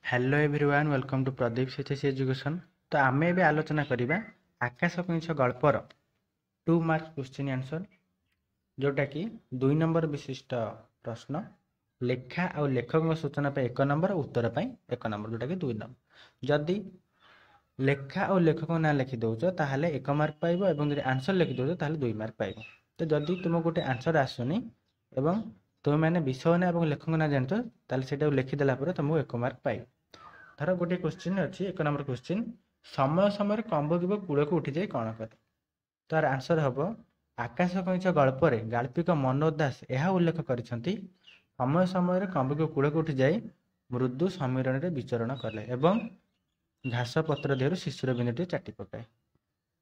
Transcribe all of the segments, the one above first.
Hello everyone welcome to Pradeep CTC education. तो आम ए आलोचना करवा आकाश कईछ गल्पर 2 मार्क्स क्वेश्चन आंसर जोटा कि 2 नंबर विशिष्ट प्रश्न लेखा और लेखक सूचना पे 1 नंबर उत्तर पे 1 नंबर जोटा कि 2 नंबर। जदि लेखा और लेखक ना लिखि दौच ताहले 1 मार्क पाइब और आंसर लिखि दौच ताहले 2 मार्क पाइब। तो जदि तुम गोटे आंसर आसुनी एवं तुम मैंने विषय ना और लेखक ना जानते ताहले सेटा लिखिदेला तुमको 1 मार्क पाइब। धर गोटे क्वेश्चन अच्छी 1 नंबर क्वेश्चन समय समय कंबुकीप कूल को उठी जाए कौन करे। तार आंसर हम आकाश कईछ गल्पर गाल्पिक मनोज दास यह उल्लेख कर समय समय कंबुकीप कूल को उठी जाए मृदु समीरण में विचरण कले एवं घास पत्र देहर शिशुर बिंदुटी चाटी पकाए।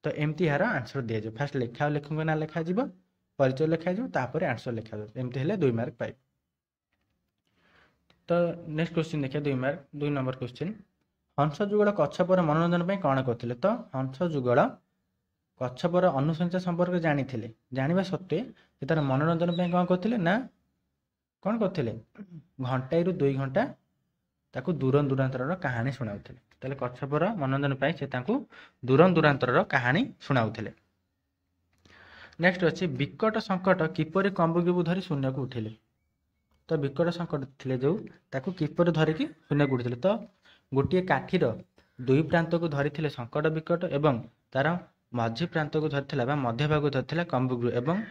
तो एमती यार आंसर दि जाए फास्ट लेखा और लेखक ना लिखा परिचय लिखा आंसर लिखा एमती 2 मार्क पाइब। तो नेक्स्ट क्वेश्चन देखिए 2 मार्क 2 नंबर क्वेश्चन हंस जुगल कच्छपर मनोरंजन पर कौन करते। तो हंस जुगल कच्छपर अनुसंख्या संपर्क जानी जाना सत्वे तार मनोरंजन पर कौन करते ना कौन करते घंटाए रु 2 घंटा ताकू दूर दूरांतर कहानी शुणाऊले। ताले कच्छपर मनोरंजन पर से दूर दूरांतर कहानी शुणाऊले। नेक्स्ट अच्छी विकट संकट किपर कंबुकीपू धरी शून्य को उठिले। तो विकट संकट थे जो ताकू किपर धरिकी शून्य को उठिले। तो गोटे काठीर 2 प्रांत को धरी संकट विकट एवं तार मझी प्रांत को धरी मध्य भाग को धरी कंबुकू एवं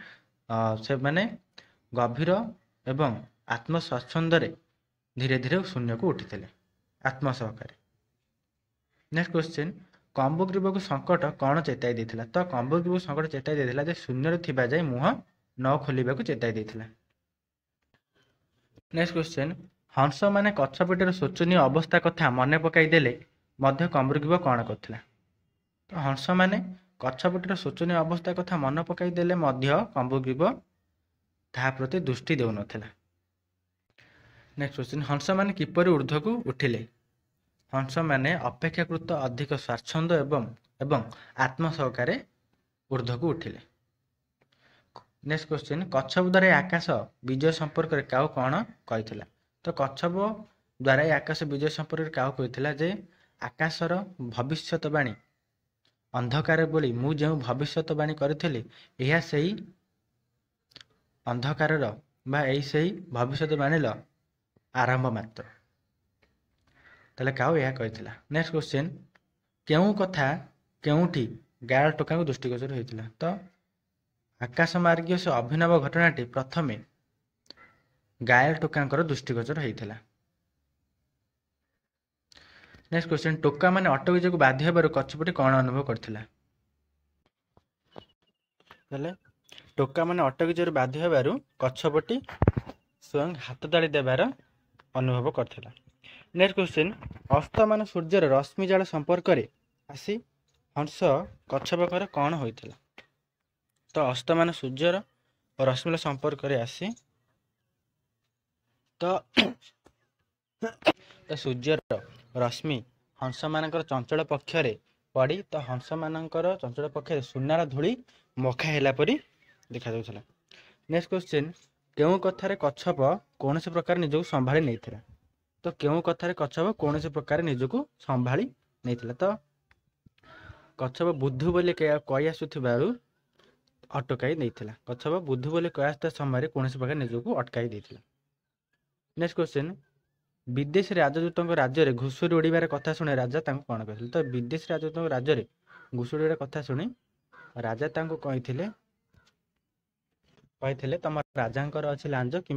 से माने गभीर एवं आत्मस्वच्छंदे धीरे धीरे शून्य को उठी आत्म सहकारे। नेक्स्ट क्वेश्चन कंबुग्रीव को संकट कौन चेताई देथिला। तो कंबुग्रीव संकट चेताई देथिला जे शून्य थिबा जाय मुह न खोलिबा को चेताई देथिला। नेक्स्ट क्वेश्चन हंस माने कच्छपटीर शोचनीय अवस्था कथा मन पकाई देले मध्य कंबुग्रीव कौन करथिला। तो हंस माने कच्छपटीर शोचनीय अवस्था कथा मन पकाई देले मध्य कंबुग्रीव ताहा प्रति दृष्टि देउ नथिला। नेक्स्ट क्वेश्चन हंस माने किपरि ऊर्ध्व को उठिले। हंस माने अपेक्षाकृत अधिक स्वाच्छंद एवं आत्म सहकारे ऊर्ध्व को उठिले। नेक्स्ट क्वेश्चन कच्छप द्वारा आकाश विजय संपर्क में क्या कौन कही। तो कच्छप द्वारा आकाश विजय संपर्क में क्या कही जे आकाशर भविष्यवाणी अंधकार बोली मु जो भविष्यवाणी करी यह सही अंधकार सही भविष्यवाणी आरंभ मात्र। ताले क्या यह कही। नेक्स्ट क्वेश्चन क्यों कथा क्योंठी गाल टोका को दृष्टिगोचर होता। तो आकाश मार्गीय से अभिनव घटनाटी प्रथमे गायल टोका दृष्टिगोचर होता। नेक्स्ट क्वेश्चन टोका माने अटकी जो बाध्य होबार कच्छपटी कौन अनुभव करथिला। टोका माने अटकी जो बाध्य होबार कच्छपटी स्वयं हाथ ताड़ी देवार अनुभव करथिला। नेक्स्ट क्वेश्चन अस्तमान सूर्यर रश्मि जाल संपर्क में आसी हंस कच्छपकर कौन होता। तो अस्तमान सूर्यर रश्मि संपर्क में आसी तो सूर्यर रश्मि हंस मानकर चंचल पक्षरे पड़ी तो हंस मानकर चंचल पक्षरे सुनार धूली मखा है परी देखा जाउथला। नेक्स्ट क्वेश्चन क्यों कथार कच्छप कौन से प्रकार निजक संभाली नहीं थिला। तो क्यों कथार कच्छप कौन से प्रकार निजक संभाली नहीं थिला। तो कच्छप बुद्धू बोली कही आसुथिबारु अटकाई नहीं थिला। कच्छप बुद्धू बोली कही आसुता समय कौन से प्रकार निजक अटकाई देथिला। नेक्स्ट क्वेश्चन विदेशी राजदूत राज्य में घुषुरी उड़ार कथा शुणी राजा कौन कहते। तो विदेशी राजदूत राज्य में घुषुरी उड़ार कथा शुणी राजा कही तुम राजा अच्छी लांज कि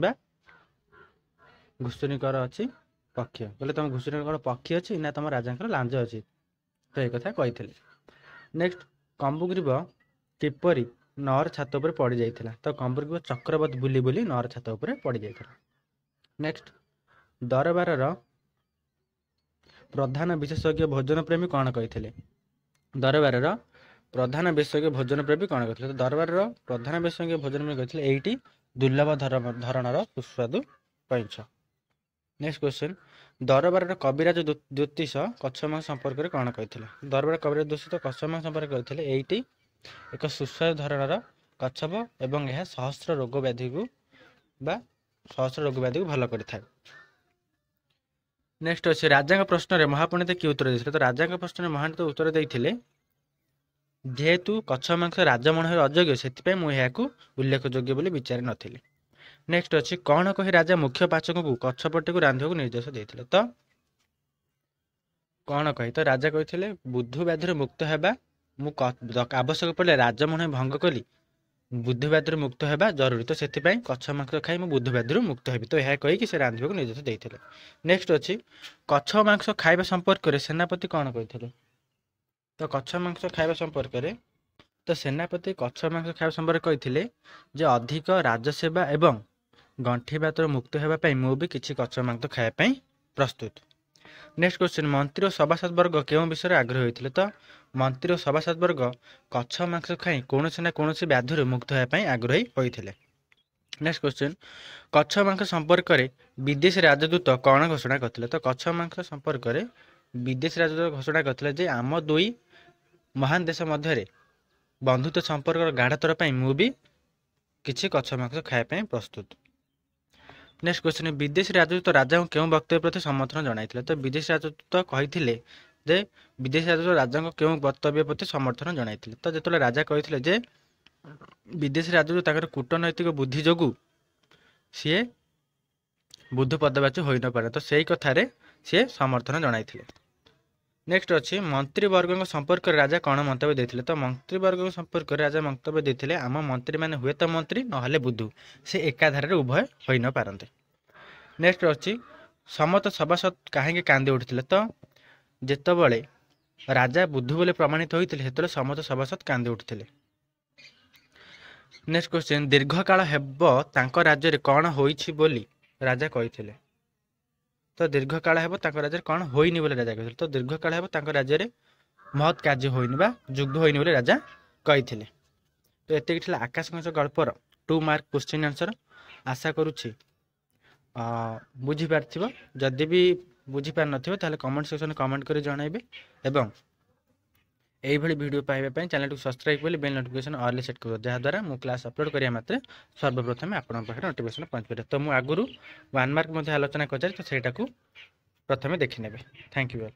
घुषुरीकर अच्छी पक्ष बोले तुम घुषुरी पक्षी अच्छी ना तुम राजा लांज अच्छी तो ये कथा कही। नेक्स्ट कंबुग्रीव किपरि नर छात उपर पड़ जाइथिला। तो कंबुग्रीव चक्रवत बुली बुली नर छात उपर पड़ जाइथिला। नेक्स्ट दरबार प्रधान विशेषज्ञ भोजन प्रेमी कौन कही। दरबार प्रधान विशेषज्ञ भोजन प्रेमी कौन कहते। तो दरबार प्रधान विशेषज्ञ भोजन प्रेमी कहते एटी दुर्लभ धरणर सुस्वादु कईछ। नेक्स्ट क्वेश्चन दरबार कविराज ज्योतिष कच्छप संपर्क में कौन कही। दरबार कविराज ज्योतिष कच्छप संपर्क करते एटी एक सुस्वादु धरणर कच्छप एवं यह सहस्र रोग व्याधि को भल कर। नेक्स्ट अच्छे राजा प्रश्न में महापंडित कि उत्तर देते तो राजा प्रश्न में महापंडित उत्तर देते जेहेतु कच्छ मांस राजमण अयोग्य से उल्लेख योग्य बोली विचार नथिले। नेक्स्ट अच्छी कौन कही राजा मुख्य पाचक को कच्छपट्टी को रांधे को निर्देश देते तो कौन कही तो राजा कहते बुद्धि व्याधि मुक्त होगा आवश्यक पड़े राजमण भंग कली बुद्धि व्याधि मुक्त होगा जरूरी तो से कच्छ मांस खाई मुझे बुद्धि व्याधि मुक्त हेबी तो यह कहीकि से रांधे को निर्देश देते। नेक्स्ट अच्छी कच्छ मांस खाଇବା संपर्क में सेनापति कौन कहते तो कच्छ मांस खाଇବା संपर्क में तो सेनापति कच्छ मांस खाଇବା संपर्क कहते जे अधिक राजसेवा एवं गंठी बातर मुक्त होगापी मु भी किसी कच्छ मांस खायापी प्रस्तुत। नेक्स्ट क्वेश्चन मंत्री और सभासद वर्ग केउं विषय आग्रही होते तो मंत्री और सभासद वर्ग कच्छ मांस खाई कौन ना कौन व्याधि मुक्त होगापी आग्रही होते। नेक्स्ट क्वेश्चन कच्छ मांस संपर्क में विदेशी राजदूत कौन घोषणा करते तो कच्छ मांस संपर्क में विदेशी राजदूत घोषणा करते आम दुई महान देश मध्य बंधुत्व संपर्क गाढ़तर मु भी किसी कच्छ मांस खायापी प्रस्तुत। नेक्स्ट क्वेश्चन विदेशी राजदूत राजा को क्यों वक्तव्य प्रति समर्थन जनाइथिले तो विदेशी राजदूत कहिथिले जे विदेशी राजदूत राजा को क्यों वक्तव्य प्रति समर्थन जनाइथिले तो जेतले राजा कहिथिले जे विदेशी राजदूत ताकर कूटनैतिक बुद्धि जोगु सी बुद्धि पदवाच्य होई न पारे तो सेही कथारे सी समर्थन जनाइथिले। नेक्स्ट अच्छी मंत्रीवर्ग संपर्क राजा कौन मंतव्य देते तो मंत्रीवर्ग संपर्क राजा मंतव्य देते आम मंत्री मैंने हुए तो मंत्री ना बुद्धू से एकाधार उभय हो न पारते। नेक्स्ट अच्छी समस्त सभासद कहीं कांदी उठते तो जितेबले राजा बुद्धू बोले प्रमाणित होते से समस्त सभासद कांदी उठते। नेक्स्ट क्वेश्चन दीर्घ काल हेब तांको राज्य रे कौन होइछि बोली राजा कहिथिले तो दीर्घ काल हेब तांको राज्य कौन होइनि बोली राजा कहिथिले तो दीर्घ काल हेब तांको राज्य रे महत् कार्य होइनि बा युद्ध होइनि बोली राजा कहिथिले। तो एतिक थिला आकाश कंस गल्पर 2 मार्क क्वेश्चन आंसर आशा करूछि बुझी पारथिबो जदि भी बुझी पार नथिबो ताले कमेंट सेक्शन में कमेंट करी जणाइबे एवं एही भली वीडियो पाइबा पई चैनल को सब्सक्राइब करी बेल नोटिफिकेशन ऑल सेट करो जहा द्वारा मु क्लास अपलोड करिया मात्रे सर्वप्रथम आपन पाखरे नोटिफिकेशन पहुंच पारे तो मु आगुरु 1 मार्क मध्ये आलोचना करछि तो सेटा को प्रथमे देखि नेबे। Thank you all.